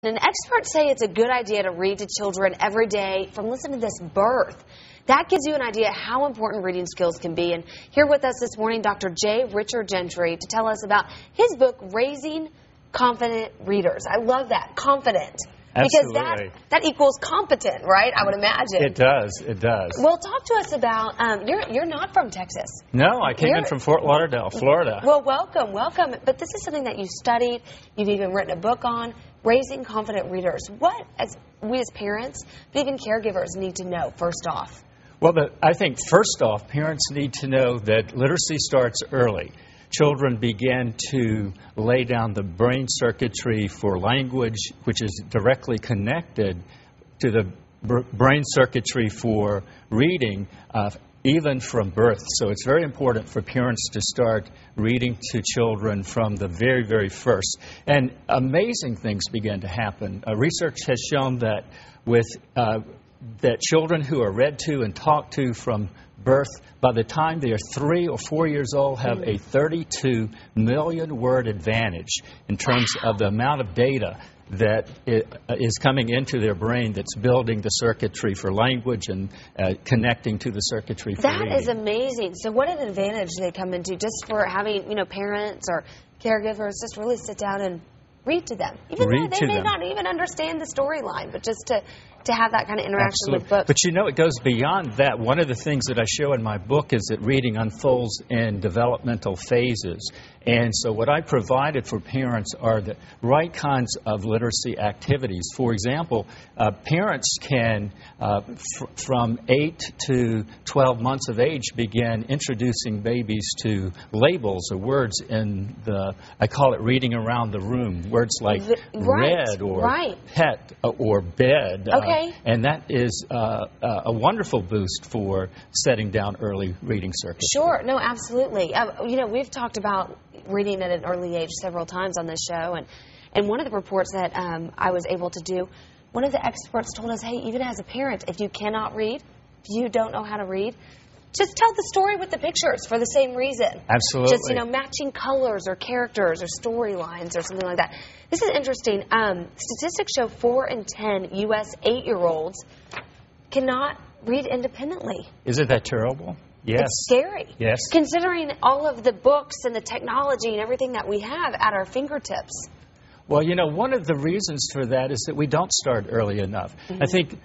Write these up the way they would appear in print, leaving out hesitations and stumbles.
And experts say it's a good idea to read to children every day from, listen to this, birth. That gives you an idea how important reading skills can be. And here with us this morning, Dr. J. Richard Gentry, to tell us about his book, Raising Confident Readers. I love that, confident. Absolutely. Because that equals competent, right? I would imagine. It does. It does. Well, talk to us about, you're not from Texas. No, I came in from Fort Lauderdale, Florida. Well, welcome, welcome. But this is something that you studied, you've even written a book on, Raising Confident Readers. What, we as parents, but even caregivers, need to know, first off? Well, I think first off, parents need to know that literacy starts early. Children begin to lay down the brain circuitry for language, which is directly connected to the brain circuitry for reading, even from birth. So it's very important for parents to start reading to children from the very, very first. And amazing things begin to happen. Research has shown that that children who are read to and talked to from birth, by the time they are 3 or 4 years old, have a 32 million word advantage in terms of the amount of data that is coming into their brain that's building the circuitry for language and connecting to the circuitry for reading. That is amazing. So what an advantage they come into just for having, parents or caregivers just really sit down and read to them. Even though they may not even understand the storyline, but just to have that kind of interaction with books. But it goes beyond that. One of the things that I show in my book is that reading unfolds in developmental phases. And so what I provided for parents are the right kinds of literacy activities. For example, parents can, from 8 to 12 months of age, begin introducing babies to labels or words in I call it reading around the room. Words like red or pet or bed. And that is a wonderful boost for setting down early reading circuits. Sure. No, absolutely. We've talked about reading at an early age several times on this show. And one of the reports that I was able to do, one of the experts told us, hey, even as a parent, if you cannot read, if you don't know how to read, just tell the story with the pictures for the same reason. Absolutely. Just, matching colors or characters or storylines or something like that. This is interesting. Statistics show 4 in 10 U.S. 8-year-olds cannot read independently. Isn't that terrible? Yes. It's scary. Yes. Considering all of the books and the technology and everything that we have at our fingertips. Well, one of the reasons for that is that we don't start early enough. I think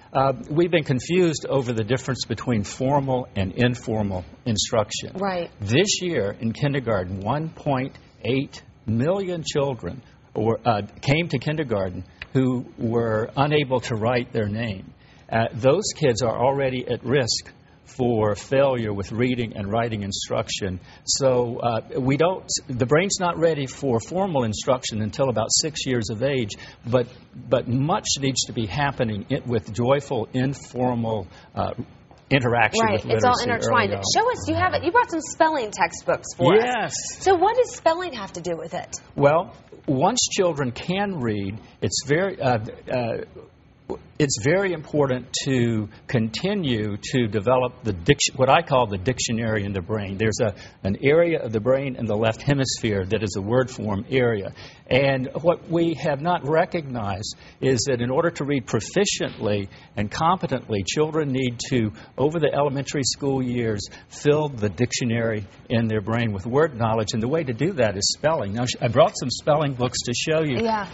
we've been confused over the difference between formal and informal instruction. Right. This year in kindergarten, 1.8 million children came to kindergarten who were unable to write their name. Those kids are already at risk for failure with reading and writing instruction. So the brain's not ready for formal instruction until about 6 years of age, but much needs to be happening with joyful, informal interaction with literacy. Right, it's all intertwined. Show us, you brought some spelling textbooks for us. Yes. So what does spelling have to do with it? Well, once children can read, it's very important to continue to develop what I call the dictionary in the brain. There's an area of the brain in the left hemisphere that is a word form area. And what we have not recognized is that in order to read proficiently and competently, children need to, over the elementary school years, fill the dictionary in their brain with word knowledge. And the way to do that is spelling. Now, I brought some spelling books to show you. Yeah.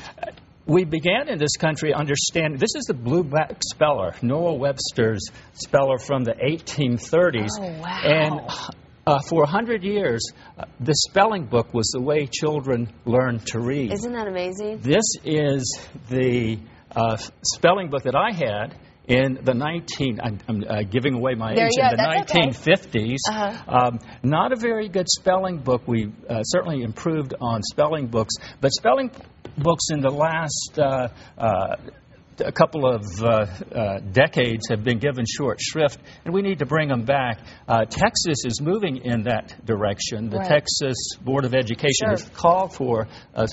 We began in this country understanding, this is the blueback speller, Noah Webster's speller from the 1830s. Oh, wow. And for 100 years, the spelling book was the way children learned to read. Isn't that amazing? This is the spelling book that I had in the I'm giving away my age, in the 1950s. Not a very good spelling book. We certainly improved on spelling books, but spelling books in the last a couple of decades have been given short shrift, and we need to bring them back. Texas is moving in that direction. The Texas Board of Education has called for a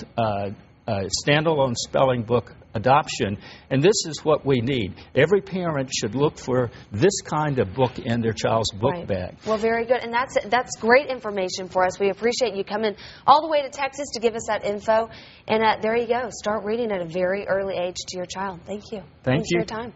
standalone spelling book adoption, and this is what we need. Every parent should look for this kind of book in their child's book bag. Well, very good, and that's great information for us. We appreciate you coming all the way to Texas to give us that info, and there you go. Start reading at a very early age to your child. Thank you. Thanks for your time.